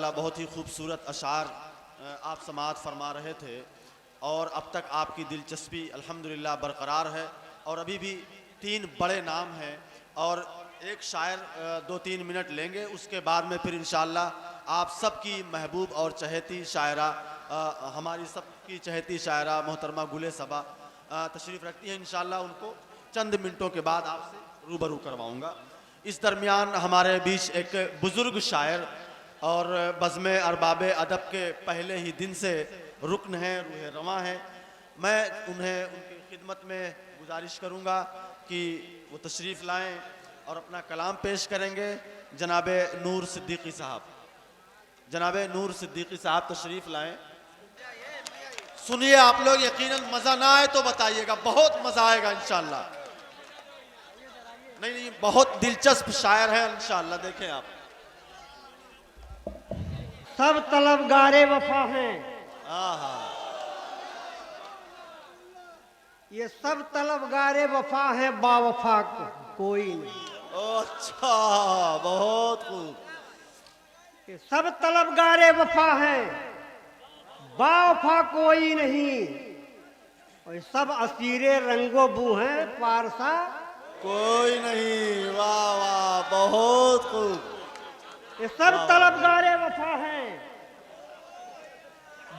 माशाल्लाह बहुत ही खूबसूरत अशार आप समाअत फरमा रहे थे और अब तक आपकी दिलचस्पी अल्हम्दुलिल्लाह बरकरार है और अभी भी 3 बड़े नाम हैं और एक शायर 2-3 मिनट लेंगे, उसके बाद में फिर इंशाअल्लाह आप सबकी महबूब और चहेती शायरा हमारी सबकी चहेती शायरा मोहतरमा गुले सबा तशरीफ़ रखती हैं। इंशाअल्लाह उनको चंद मिनटों के बाद आपसे रूबरू करवाऊँगा। इस दरमियान हमारे बीच एक बुज़ुर्ग शायर और बज़्म अरबाब अदब के पहले ही दिन से रुकन हैं, रूह रवां हैं। मैं उन्हें उनकी खिदमत में गुजारिश करूँगा कि वो तशरीफ़ लाएँ और अपना कलाम पेश करेंगे। जनाब नूर सिद्दीकी साहब, जनाब नूर सिद्दीकी साहब तशरीफ़ लाएँ। सुनिए आप लोग, यकीनन मज़ा ना आए तो बताइएगा, बहुत मज़ा आएगा इंशाअल्लाह। नहीं, बहुत दिलचस्प शायर है इंशाअल्लाह, देखें आप। सब तलबगारे वफा हैं, ये सब तलबगारे वफा हैं, बावफा कोई नहीं। अच्छा, बहुत खूब। ये सब तलबगारे वफा हैं, बावफा कोई नहीं, और सब असीरे रंगो बू हैं, पारसा कोई नहीं। वाह वाह, बहुत खूब। ये सब तलबगारे वफा हैं,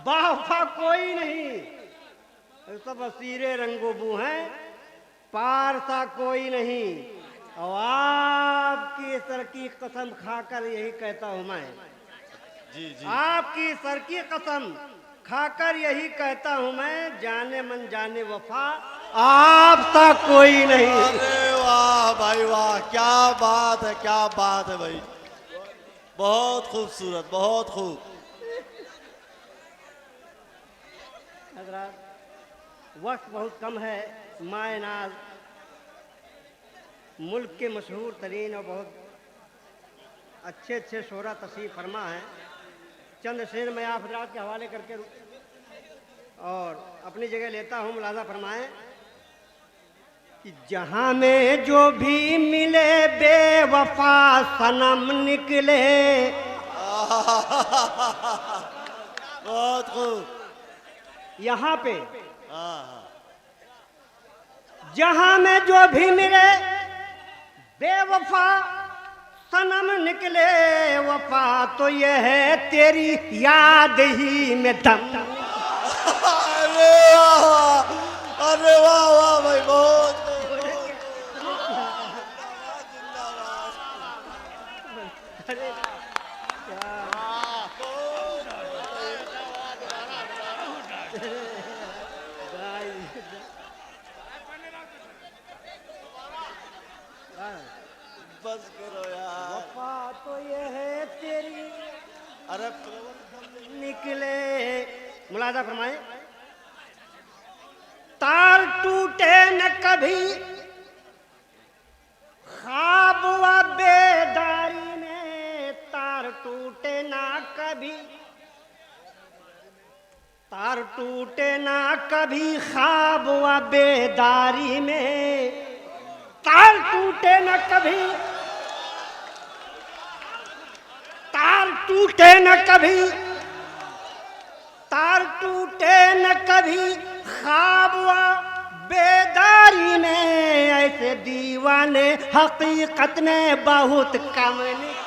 बावफा कोई नहीं, ये सब असीरे रंगो बू हैं, पारसा कोई नहीं। और आपकी सर की कसम खाकर यही कहता हूं मैं, जी जी, आपकी सर की कसम खाकर यही कहता हूं मैं, जाने मन जाने वफा आपसा कोई नहीं। अरे वाह भाई वाह, क्या बात है, क्या बात है भाई, बहुत खूबसूरत, बहुत खूब। हजरात, वक्त बहुत कम है। माए नाज मुल्क के मशहूर तरीन और बहुत अच्छे अच्छे शोरा तशरीफ फरमा हैं। चंद शेर मैं आप हजरात के हवाले करके और अपनी जगह लेता हूँ। मुलाजा फरमाएं कि जहाँ में जो भी मिले बेवफा सनम निकले, बहुत खूब। यहाँ पे जहाँ में जो भी मिले बेवफा सनम निकले, वफा तो ये है तेरी याद ही में दम। अरे वाह, अरे वाह वाह भाई, बहुत बस करो यार। वफा तो ये है तेरी अरे निकले। मुलाजा फरमाए, तार टूटे न कभी ख्वाब व बेदारी में, तार टूटे ना कभी, तार टूटे ना कभी ख्वाब व बेदारी में, तार टूटे न कभी, तार टूटे न कभी, तार टूटे न कभी ख्वाब व बेदारी में, ऐसे दीवाने हकीकत में बहुत कम निकले।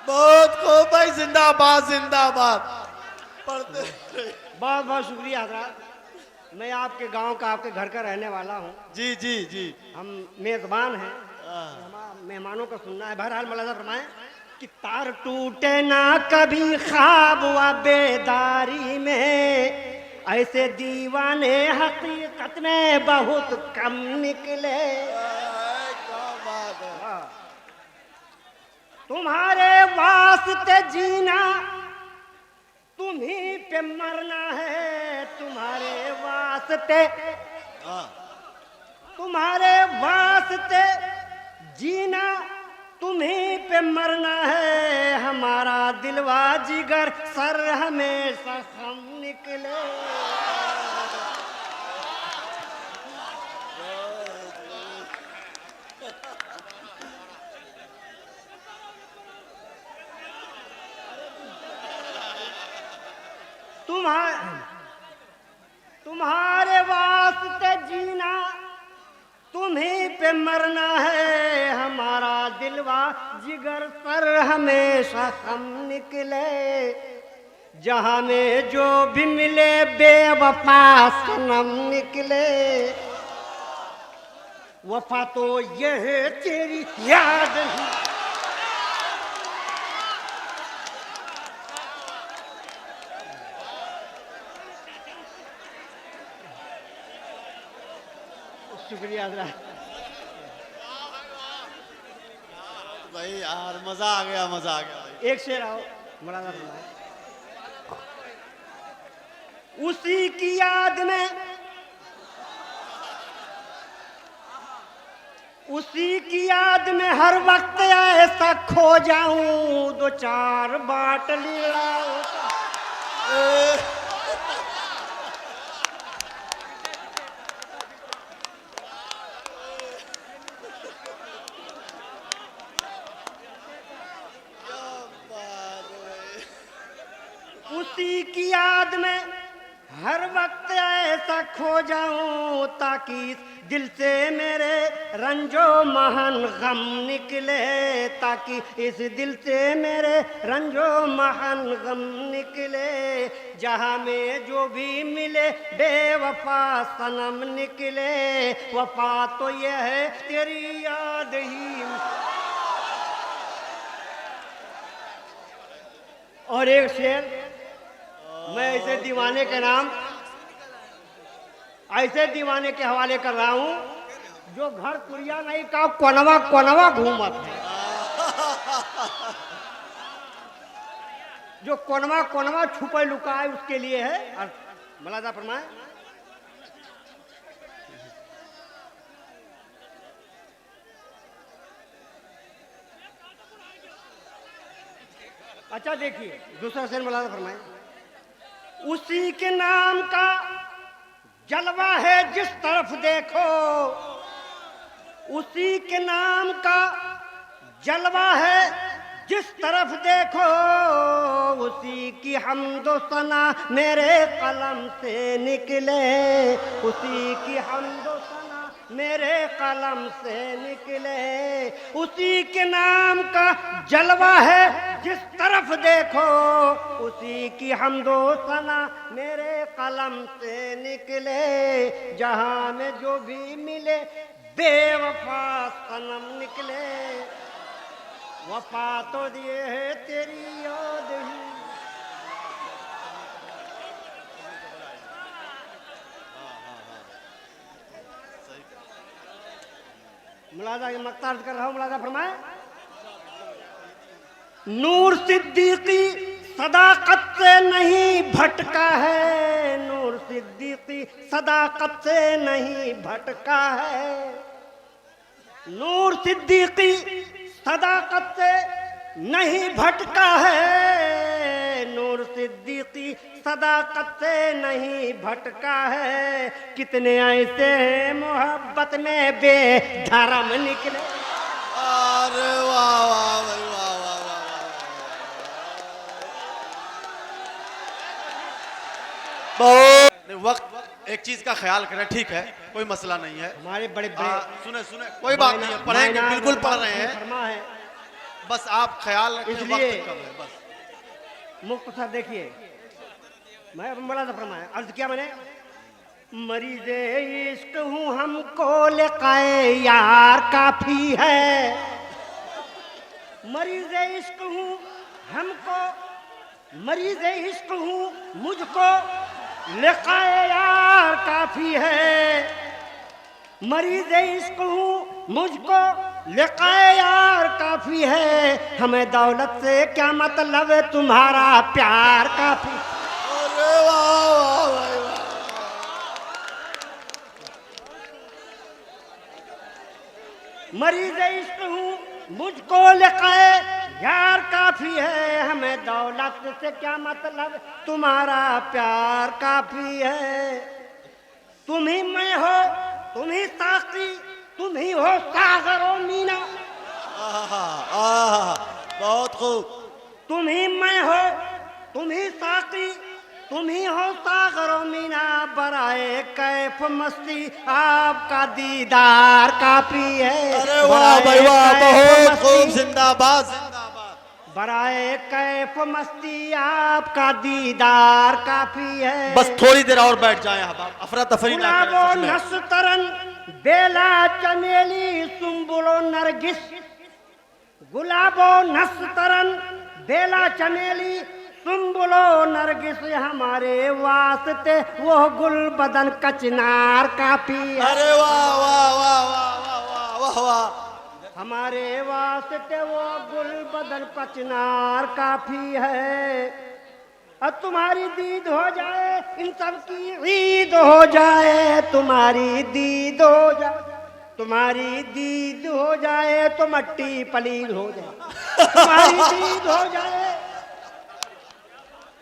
बहुत खूब भाई, जिंदाबाद जिंदाबाद। पढ़ते बहुत बहुत शुक्रिया हजरात। मैं आपके गांव का, आपके घर का रहने वाला हूँ। जी जी जी, हम मेजबान हैं, हमारे मेहमानों का सुनना है। बहरहाल मुलाजा फरमाएं कि तार टूटे ना कभी ख्वाब व बेदारी में, ऐसे दीवाने हकीकत में बहुत कम निकले। क्या बात है। तुम्हारे वास्ते जीना तुम्ही पे मरना है, तुम्हारे वास्ते, तुम्हारे वास्ते जीना तुम्हीं पे मरना है हमारा दिलवा जिगर, सर हमेशा हम निकले। तुम्हारे वास्ते जीना, तुम्हीं पे मरना है हमारा दिलवा जिगर, सर हमेशा हम निकले। जहां में जो भी मिले बेवफा सनम निकले। वफा तो ये है तेरी याद ही। शुक्रिया भाई यार, मजा आ गया, मजा आ गया भाई। एक शेर आओ मौलाना फरमाए। उसी की याद में, उसी की याद में हर वक्त ऐसा खो जाऊं, दो चार बाटली लाऊं। उसी की याद में हर वक्त ऐसा खो जाऊं, ताकि दिल से मेरे रंजो महन गम निकले। ताकि इस दिल से मेरे रंजो महन गम निकले। जहां में जो भी मिले बेवफा सनम निकले। वफा तो ये है तेरी याद ही। और एक शेर मैं ऐसे दीवाने के नाम, ऐसे दीवाने के हवाले कर रहा हूं जो घर कुरिया नहीं का कोनवा कोनवा घूमत है। जो कोनवा कोनवा छुपे लुका है उसके लिए है। और मौलाना फरमाए। अच्छा देखिए दूसरा शेर मौलाना फरमाए। उसी के नाम का जलवा है जिस तरफ देखो, उसी के नाम का जलवा है जिस तरफ देखो। उसी की हम्दो सना मेरे कलम से निकले। उसी की हम्दो सना मेरे कलम से निकले। उसी के नाम का जलवा है जिस तरफ देखो। उसी की हम्दो सना मेरे कलम से निकले। जहां में जो भी मिले बेवफा सनम निकले। वफा तो दिए है तेरी याद ही। मुलाजा के मक्ता अर्ज कर रहा हूं। मुलाजा फरमाए। नूर सिद्दीकी सदाकत से नहीं भटका है। नूर सिद्दीकी सदाकत से नहीं भटका है। नूर सिद्दीकी सदाकत से नहीं भटका है। नूर सिद्दीकी सदाकत से नहीं भटका है। कितने ऐसे मोहब्बत में बेधर्म निकले। अरे वाह वाह भाई, वाह वाह वाह। वक्त एक चीज का ख्याल करें, ठीक है, कोई मसला नहीं है। हमारे बड़े बड़े सुने सुने, कोई बात नहीं है, पढ़ेंगे, बिल्कुल पढ़ रहे हैं। बस आप ख्याल रखें वक्त कब है बस। मुख्तसर देखिए, मैं बड़ा सा फरमाया अर्ज किया मैंने। मरीज़े इश्क हूँ हमको लिकाए यार काफी है। मरीज़े इश्क हूँ हमको, मरीज़े इश्क हूँ मुझको लिकाए यार काफी है। मरीज़े इश्क हूँ मुझको लिकाए यार काफी है। हमें दौलत से क्या मतलब है, तुम्हारा प्यार काफी। अरे वाह वाह भाई वाह। मरीज़े इश्क हूँ मुझको लिखाए यार काफी है, हमें दौलत से क्या मतलब, तुम्हारा प्यार काफी है। तुम ही मैं हो, तुम ही साकी, तुम ही हो सागर और मीना। बहुत खूब। तुम ही मैं हो, तुम ही साकी, तुम ही हो सागर और मीना, बराए कैफ मस्ती आपका दीदार काफी है। अरे वाह भाई वाह, बहुत खूब, जिंदाबाद जिंदाबाद। बराए कैफ मस्ती आपका दीदार काफी है। बस थोड़ी देर और बैठ जाएं आप, अफरा तफरी ना करें गुलाबो सच में। नस्तरन बेला चमेली सुम्बुलो नरगिस, गुलाबो नस्तरन बेला चमेली सुम्बुलो नरगिस, हमारे वास्ते वो गुल बदन कचनार काफी है। अरे वाह वाह वाह वाह वाह वाह वाह वाह। हमारे वास्ते वो गुल बदन कचनार काफी है। अब तुम्हारी दीद हो जाए, इन सब की ईद हो जाए, तुम्हारी दीद हो जाए, तुम्हारी दीद हो जाए तो मट्टी पलील हो जाए। तुम्हारी दीद हो जाए,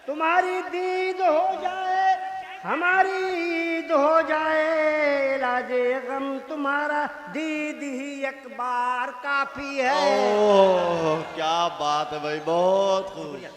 तुम्हारी दीद हो जाए, हमारी ईद हो जाए, इलाजे गम तुम्हारा दीद ही एक बार काफी है। ओह क्या बात है भाई, बहुत खूब।